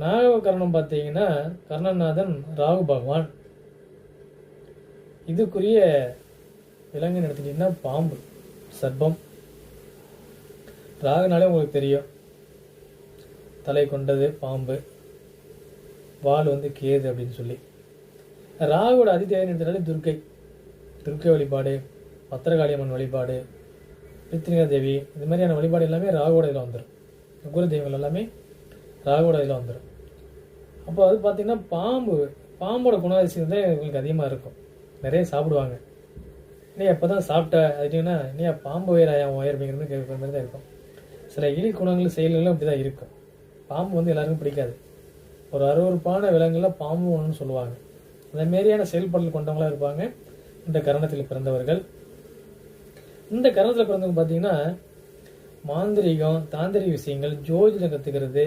நாககரணம் பார்த்தீங்கன்னா கர்ணநாதன் ராகு பகவான். இதுக்குரிய விலங்குன்னு எடுத்துக்கிட்டிங்கன்னா பாம்பு, சர்ப்பம். ராகுனாலே உங்களுக்கு தெரியும், தலை கொண்டது பாம்பு, வால் கேது அப்படின்னு சொல்லி. ராகுவோட அதிதேவன் எடுத்தாலே துர்க்கை வழிபாடு, பத்திரகாளியம்மன் வழிபாடு, பித்ரிகா தேவி, இது மாதிரியான வழிபாடு எல்லாமே ராகுவோட இதில் வந்துடும். குரு தெய்வங்கள் எல்லாமே ராகுவோட இதில் வந்துடும். அப்போ அது பார்த்தீங்கன்னா பாம்போட குணாதிசயம் தான் இவங்களுக்கு அதிகமாக இருக்கும். நிறைய சாப்பிடுவாங்க. நீ எப்போ தான் சாப்பிட்ட அப்படின்னா நீ பாம்பு உயர்மைங்கிற மாதிரி கேட்குற மாதிரி தான் இருக்கும். சில இழி குணங்கள் செயல்களும் அப்படி தான் இருக்கும். பாம்பு எல்லாருக்கும் பிடிக்காது. ஒரு அருவறுப்பான விலங்குகளில் பாம்பு ஒன்றுன்னு சொல்லுவாங்க. அந்த மாரியான செயல்பாடுகள் கொண்டவங்களாக இருப்பாங்க இந்த கரணத்தில் பிறந்தவர்கள். இந்த கரணத்தில் பிறந்தவங்க பார்த்தீங்கன்னா மாந்திரீகம், தாந்திரிக விஷயங்கள், ஜோதிடம் கற்றுக்கிறது,